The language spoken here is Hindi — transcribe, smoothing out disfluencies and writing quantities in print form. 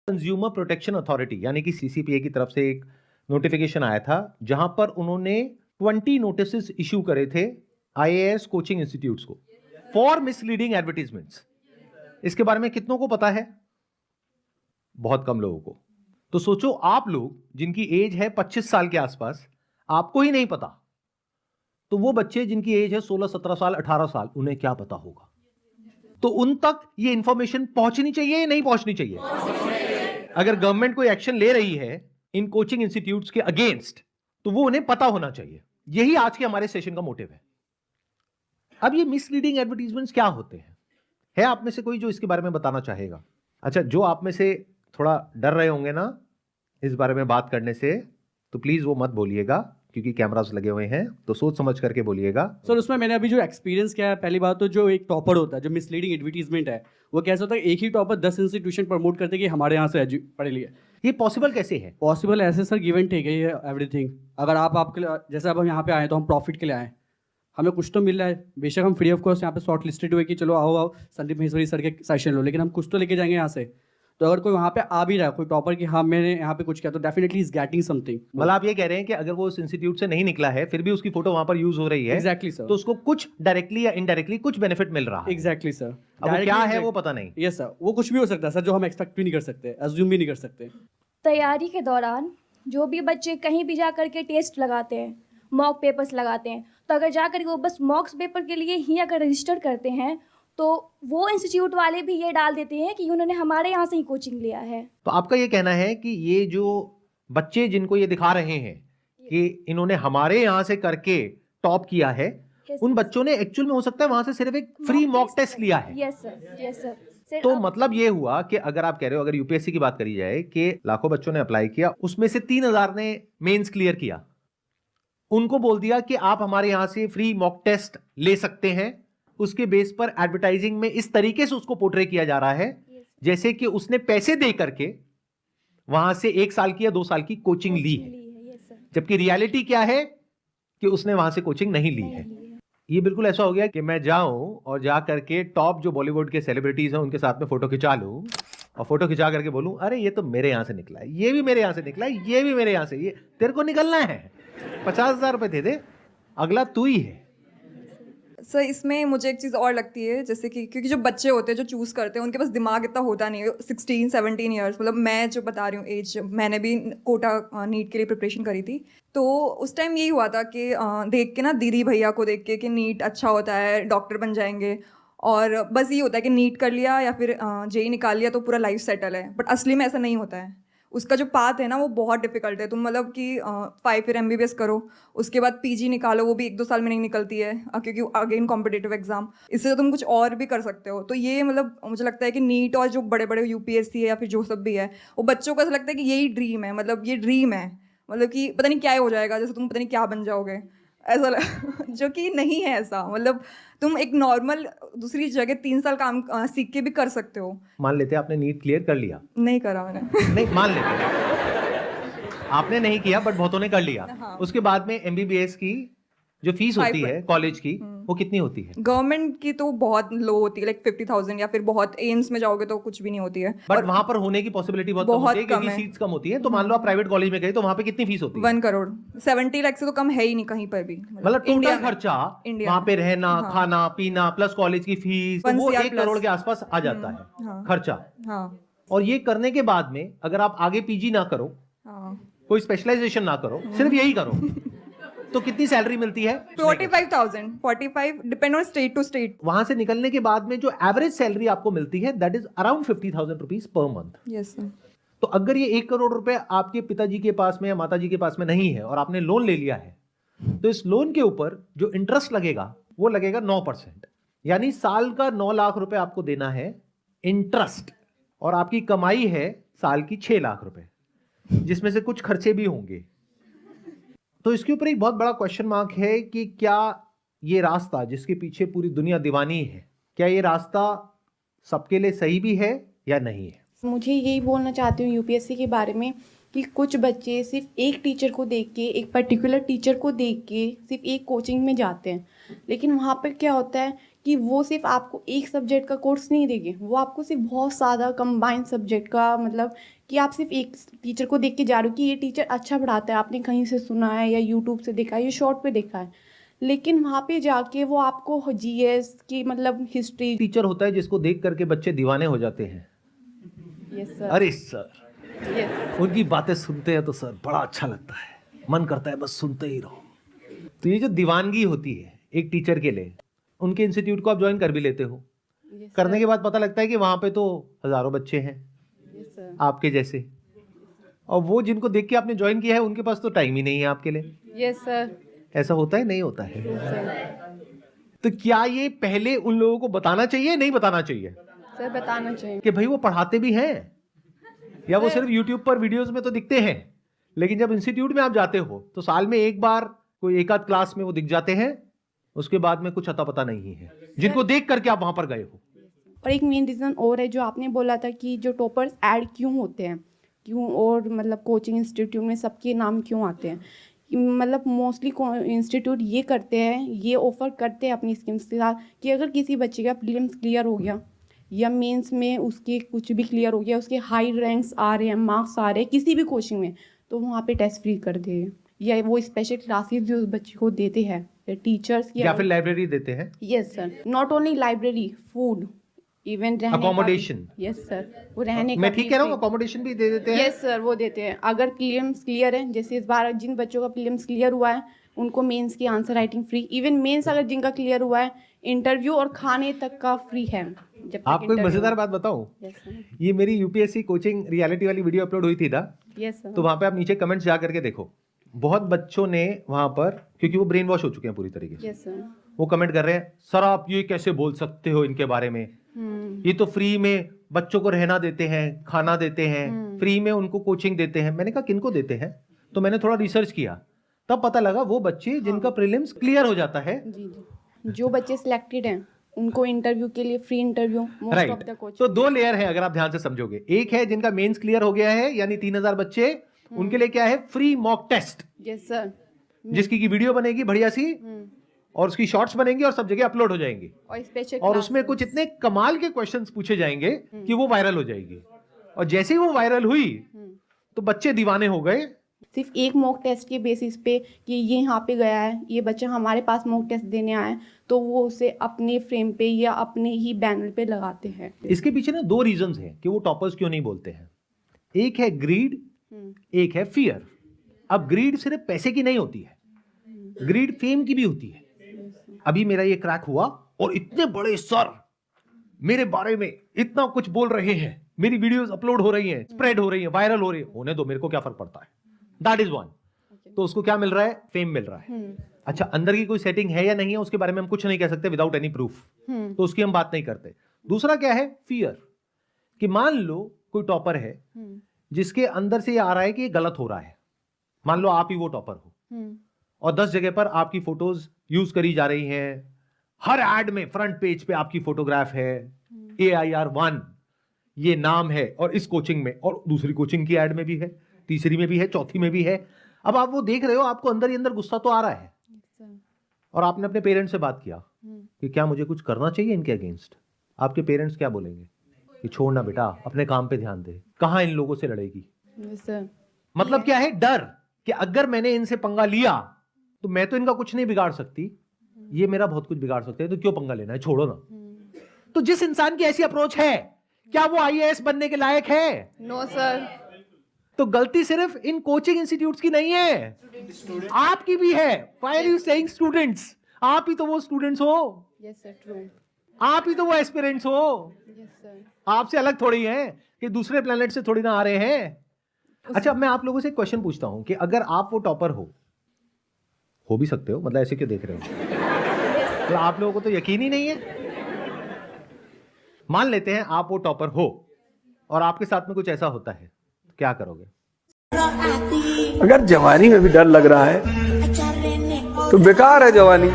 कंज्यूमर प्रोटेक्शन अथॉरिटी यानी कि सीसीपीए की तरफ से एक नोटिफिकेशन आया था जहां पर उन्होंने 20 नोटिस इशू करे थे आईएएस कोचिंग इंस्टीट्यूट्स को फॉर मिसलीडिंग एडवर्टीजमेंट्स। इसके बारे में कितनों को पता है? बहुत कम लोगों को। तो सोचो आप लोग जिनकी एज है 25 साल के आसपास, आपको ही नहीं पता, तो वो बच्चे जिनकी एज है 16, 17 साल, 18 साल, उन्हें क्या पता होगा? तो उन तक ये इंफॉर्मेशन पहुंचनी चाहिए या नहीं पहुंचनी चाहिए? अगर गवर्नमेंट कोई एक्शन ले रही है इन कोचिंग इंस्टीट्यूट्स के अगेंस्ट, तो वो उन्हें पता होना चाहिए। यही आज के हमारे सेशन का मोटिव है। अब ये मिसलीडिंग एडवर्टीजमेंट्स क्या होते हैं? है आप में से कोई जो इसके बारे में बताना चाहेगा? अच्छा, जो आप में से थोड़ा डर रहे होंगे ना इस बारे में बात करने से, तो प्लीज वो मत बोलिएगा क्योंकि कैमरास लगे हुए हैं, तो सोच समझ करके बोलिएगा। सर उसमें मैंने अभी जो एक्सपीरियंस किया है, पहली बात तो जो एक टॉपर होता है, जो मिसलीडिंग एडवर्टीजमेंट है, वो कैसा होता है, एक ही टॉपर 10 इंस्टीट्यूशन प्रमोट करते हैं कि हमारे यहाँ से पढ़े लिए। ये पॉसिबल कैसे है? पॉसिबल ऐसे सर, गिव एंड टेक है ये एवरीथिंग। अगर आपके लिए, जैसे अब हम यहाँ पे आए तो हम प्रॉफिट के लिए आए, हमें कुछ तो मिल रहा है, बेशक हम फ्री ऑफ कॉस्ट यहाँ पे शॉर्ट लिस्टेड हुए कि चलो आओ संदीप महेश्वरी सर के सेशन लो, लेकिन हम कुछ तो लेके जाएंगे यहाँ से। तो अगर कोई वहाँ पे आ भी रहा है, कोई टॉपर कि हाँ मैंने यहाँ पे कुछ किया, तो डेफिनेटली इज गेटिंग समथिंग। मतलब आप ये कह रहे हैं कि अगर वो उस इंस्टीट्यूट से नहीं निकला है फिर भी उसकी फोटो वहां पर यूज हो रही है, एग्जैक्टली सर, तो उसको कुछ डायरेक्टली या इनडायरेक्टली कुछ बेनिफिट मिल रहा है। Exactly sir. अब वो क्या है वो पता नहीं। यस सर, वो कुछ भी हो सकता है सर, जो हम एक्सपेक्ट भी नहीं कर सकते, अज्यूम भी नहीं कर सकते। तैयारी के दौरान जो भी बच्चे कहीं भी जा कर के टेस्ट लगाते हैं, मॉक पेपर्स लगाते हैं, तो अगर जा कर के वो बस मॉक पेपर के लिए ही अगर रजिस्टर करते हैं, तो वो इंस्टीट्यूट वाले भी ये डाल देते हैं कि उन्होंने हमारे यहाँ से ही कोचिंग लिया है। तो आपका ये कहना है कि ये जो बच्चे जिनको ये दिखा रहे हैं कि इन्होंने हमारे यहाँ से करके टॉप किया है, उन बच्चों ने एक्चुअल में हो सकता है वहां से सिर्फ एक फ्री मॉक टेस्ट लिया है। Yes sir, yes sir. तो मतलब ये हुआ कि अगर आप कह रहे हो, अगर यूपीएससी की बात करी जाए कि लाखों बच्चों ने अप्लाई किया, उसमें से 3000 ने मेंस क्लियर किया, उनको बोल दिया कि आप हमारे यहां से फ्री मॉक टेस्ट ले सकते हैं। उसके बेस पर एडवर्टाइजिंग में इस तरीके से उसको पोर्ट्रे किया जा रहा है जैसे कि उसने पैसे दे करके वहां से 1 साल की या 2 साल की कोचिंग ली है, जबकि रियलिटी क्या है कि उसने वहां से कोचिंग नहीं ली है। ये बिल्कुल ऐसा हो गया कि मैं जाऊं और जा करके टॉप जो बॉलीवुड के सेलिब्रिटीज हैं उनके साथ में फोटो खिंचा लूं और फोटो खिंचा करके बोलूं, अरे ये तो मेरे यहां से निकला है, ये भी मेरे यहां से निकला है, ये भी मेरे यहां से, ये तेरे को निकलना है, 50,000 रुपए दे दे, अगला तू ही है। सर इसमें मुझे एक चीज़ और लगती है, जैसे कि क्योंकि जो बच्चे होते हैं जो चूज़ करते हैं उनके पास दिमाग इतना होता नहीं है। 16-17 ईयर्स, मतलब मैं जो बता रही हूँ एज, मैंने भी कोटा नीट के लिए प्रिपरेशन करी थी, तो उस टाइम यही हुआ था कि देख के ना दीदी भैया को देख के कि नीट अच्छा होता है, डॉक्टर बन जाएंगे, और बस ये होता है कि नीट कर लिया या फिर जेई निकाल लिया तो पूरा लाइफ सेटल है। बट असली में ऐसा नहीं होता है। उसका जो पाथ है ना वो बहुत डिफिकल्ट है। तुम मतलब कि 5 ईयर MBBS करो, उसके बाद PG निकालो, वो भी 1-2 साल में नहीं निकलती है क्योंकि अगेन कॉम्पिटिटिव एग्जाम, इससे तुम कुछ और भी कर सकते हो। तो ये मतलब मुझे लगता है कि नीट और जो बड़े बड़े UPSC है या फिर जो सब भी है, वो बच्चों को ऐसा लगता है कि यही ड्रीम है, मतलब ये ड्रीम है, मतलब कि पता नहीं क्या हो जाएगा, जैसे तुम पता नहीं क्या बन जाओगे, ऐसा जो कि नहीं है ऐसा। मतलब तुम एक नॉर्मल दूसरी जगह 3 साल काम सीख के भी कर सकते हो। मान लेते आपने नीट क्लियर कर लिया, नहीं करा मैंने। नहीं मान लेते आपने नहीं किया बट बहुतों ने कर लिया। हाँ। उसके बाद में MBBS की जो फीस होती है कॉलेज की, वो कितनी होती है? गवर्नमेंट की तो बहुत लो होती है, लाइक 50,000, या फिर बहुत एम्स में जाओगे तो कुछ भी नहीं होती है। बट वहां पर होने की पॉसिबिलिटी बहुत कम होती है क्योंकि सीट्स कम होती है। तो मान लो आप प्राइवेट कॉलेज में गए तो वहां पे कितनी फीस होती है? 1 करोड़, 70 लाख से तो कम है ही नहीं कहीं पर भी। मतलब टोटल खर्चा वहां पे रहना, खाना पीना प्लस कॉलेज की फीस, तो वो 1 करोड़ के आसपास आ जाता है खर्चा। और ये करने के बाद में अगर आप आगे PG ना करो, कोई स्पेशलाइजेशन ना करो, सिर्फ यही करो, तो कितनी सैलरी मिलती है? 45,000, 45, depend on state to state. वहां से निकलने के बाद में जो एवरेज सैलरी आपको मिलती है that is around 50,000 rupees per month. Yes sir. तो अगर ये 1 करोड़ रुपए आपके पिताजी के पास में या माताजी के पास में नहीं है और आपने लोन ले लिया है, तो इस लोन के ऊपर जो इंटरेस्ट लगेगा वो लगेगा 9%, यानी साल का 9 लाख रुपए आपको देना है इंटरेस्ट, और आपकी कमाई है साल की 6 लाख रुपए, जिसमें से कुछ खर्चे भी होंगे। तो इसके ऊपर एक बहुत बड़ा क्वेश्चन मार्क है कि क्या ये रास्ता जिसके पीछे पूरी दुनिया दीवानी है, क्या ये रास्ता सबके लिए सही भी है या नहीं है? मुझे यही बोलना चाहती हूँ UPSC के बारे में कि कुछ बच्चे सिर्फ एक टीचर को देख के, एक पर्टिकुलर टीचर को देख के सिर्फ एक कोचिंग में जाते हैं, लेकिन वहाँ पर क्या होता है कि वो सिर्फ आपको एक सब्जेक्ट का कोर्स नहीं देंगे, वो आपको सिर्फ बहुत सारा कंबाइंड सब्जेक्ट का, मतलब कि आप सिर्फ एक टीचर को देख के जा रहे हो कि ये टीचर अच्छा पढ़ाता है, आपने कहीं से सुना है या यूट्यूब से देखा है या शॉर्ट पे देखा है, लेकिन वहाँ पे जाके वो आपको जीएस की मतलब हिस्ट्री। टीचर होता है जिसको देख करके बच्चे दीवाने हो जाते हैं। Yes sir. अरे सर, यस। उनकी बातें सुनते हैं तो सर बड़ा अच्छा लगता है, मन करता है बस सुनते ही रहो। तो ये जो दीवानगी होती है एक टीचर के लिए, उनके इंस्टीट्यूट को आप ज्वाइन कर भी लेते हो, करने के बाद पता लगता है कि वहाँ पे तो हजारों बच्चे हैं आपके जैसे, और वो जिनको देख के आपने ज्वाइन किया है उनके पास तो टाइम ही नहीं है आपके लिए। Yes sir. ऐसा होता है, नहीं होता है? तो क्या ये पहले उन लोगों को बताना चाहिए, नहीं बताना चाहिए? सर बताना चाहिए कि भाई वो पढ़ाते भी हैं, या वो सिर्फ यूट्यूब पर वीडियोस में तो दिखते हैं, लेकिन जब इंस्टीट्यूट में आप जाते हो तो साल में एक बार कोई एक आध क्लास में वो दिख जाते हैं, उसके बाद में कुछ अता पता नहीं है, जिनको देख करके आप वहां पर गए हो। और एक मेन रीज़न और है जो आपने बोला था कि जो टॉपर्स ऐड क्यों होते हैं, क्यों, और मतलब कोचिंग इंस्टीट्यूट में सबके नाम क्यों आते हैं, मतलब मोस्टली इंस्टीट्यूट ये करते हैं, ये ऑफ़र करते हैं अपनी स्कीम्स के साथ कि अगर किसी बच्चे का प्रीलिम्स क्लियर हो गया या मेंस में उसके कुछ भी क्लियर हो गया, उसके हाई रैंक्स आ रहे हैं, मार्क्स आ रहे हैं किसी भी कोचिंग में, तो वहाँ पे टेस्ट फ्री कर दे, या वो स्पेशल क्लासेस जो उस बच्चे को देते हैं टीचर्स, या फिर लाइब्रेरी देते हैं। Yes sir, not only library, food, even रहने अकोमोडेशन। यस सर, वो रहने मैं का ठीक कह रहा हूँ, अकोमोडेशन भी दे देते हैं। यस सर, वो देते हैं। अगर प्रीलिम्स क्लियर है, जैसे इस बार जिन बच्चों का प्रीलिम्स क्लियर हुआ है उनको मेंस की answer writing free, even mains अगर जिनका क्लियर हुआ है इंटरव्यू और खाने तक का फ्री है। जब आपको एक मजेदार बात बताऊं, ये मेरी यूपीएससी कोचिंग रियलिटी वाली वीडियो अपलोड हुई थी ना, यस सर, तो वहां पे आप नीचे कमेंट्स जा करके देखो, बहुत बच्चों ने वहां पर, क्योंकि वो ब्रेन वॉश हो चुके हैं पूरी तरीके से, यस सर, वो कमेंट कर रहे हैं, सर आप ये कैसे बोल सकते हो इनके बारे में, ये तो फ्री में बच्चों को रहना देते हैं, खाना देते हैं, फ्री में उनको कोचिंग देते हैं। मैंने कहा किनको देते हैं, तो मैंने थोड़ा रिसर्च किया, तब पता लगा वो बच्चे जिनका प्रीलिम्स क्लियर हो जाता है। जी जी, जो बच्चे सिलेक्टेड हैं उनको इंटरव्यू के लिए free interview most of the right. Coaching. तो दो लेयर है अगर आप ध्यान से समझोगे, एक है जिनका मेंस क्लियर हो गया है यानी 3000 बच्चे, उनके लिए क्या है, free mock test, yes sir, जिसकी की वीडियो बनेगी बढ़िया सी, और उसकी शॉर्ट्स बनेंगी और सब जगह अपलोड हो जाएंगी, और स्पेशल और उसमें कुछ इतने कमाल के क्वेश्चंस पूछे जाएंगे कि वो वायरल हो जाएगी, और जैसे ही वो वायरल हुई तो बच्चे दीवाने हो गए। सिर्फ एक मॉक टेस्ट के बेसिस पे कि ये यहाँ पे गया है, ये बच्चा हमारे पास मॉक टेस्ट देने आया है, तो वो उसे अपने फ्रेम पे या अपने ही बैनर पे लगाते हैं। इसके पीछे ना दो रीजंस हैं कि वो टॉपर्स क्यों नहीं बोलते हैं। एक है ग्रीड, एक है फियर। अब ग्रीड सिर्फ पैसे की नहीं होती है, ग्रीड फेम की भी होती है। अभी मेरा ये क्रैक हुआ और इतने बड़े सर मेरे बारे में इतना कुछ बोल रहे हैं, मेरी वीडियोस अपलोड हो रही हैं, स्प्रेड हो रही हैं, वायरल हो रही है, होने दो, मेरे को क्या फर्क पड़ता है। That is one. तो उसको क्या मिल रहा है, फेम मिल रहा है। अच्छा, अंदर की कोई सेटिंग है या नहीं है उसके बारे में हम कुछ नहीं कह सकते विदाउट एनी प्रूफ, तो उसकी हम बात नहीं करते। दूसरा क्या है, फियर, कि मान लो कोई टॉपर है जिसके अंदर से ये आ रहा है कि ये गलत हो रहा है, मान लो आप ही वो टॉपर हो और 10 जगह पर आपकी फोटोज यूज करी जा रही हैं, हर एड में फ्रंट पेज पे आपकी फोटोग्राफ है, AIR1 ये नाम है, और इस कोचिंग में, और दूसरी कोचिंग की एड में भी है, तीसरी में भी है, चौथी में भी है। अब आप वो देख रहे हो, आपको अंदर ही अंदर गुस्सा तो आ रहा है, और आपने अपने पेरेंट्स से बात किया कि क्या मुझे कुछ करना चाहिए इनके अगेंस्ट। आपके पेरेंट्स क्या बोलेंगे कि छोड़ना बेटा, अपने काम पे ध्यान दे, कहां इन लोगों से लड़ेगी। मतलब क्या है, डर कि अगर मैंने इनसे पंगा लिया तो मैं तो इनका कुछ नहीं बिगाड़ सकती, ये मेरा बहुत कुछ बिगाड़ सकते हैं, तो क्यों पंगा लेना है, छोड़ो ना। तो जिस इंसान की ऐसी अप्रोच है, क्या वो IAS बनने के लायक है? No sir. तो गलती सिर्फ इन कोचिंग इंस्टीट्यूट्स की नहीं है, आपकी भी है। Why are you saying students? आप ही तो वो स्टूडेंट्स हो, यस सर, ट्रू। आप ही तो वो एस्पिरेंट्स हो, यस सर। आपसे अलग थोड़ी हैं कि दूसरे प्लेनेट से थोड़ी ना आ रहे हैं। अच्छा, मैं आप लोगों से एक क्वेश्चन पूछता हूं कि अगर आप वो टॉपर हो भी सकते हो, मतलब ऐसे क्यों देख रहे हो, तो आप लोगों को तो यकीन ही नहीं है। मान लेते हैं आप वो टॉपर हो और आपके साथ में कुछ ऐसा होता है, तो क्या करोगे? अगर जवानी में भी डर लग रहा है तो बेकार है जवानी।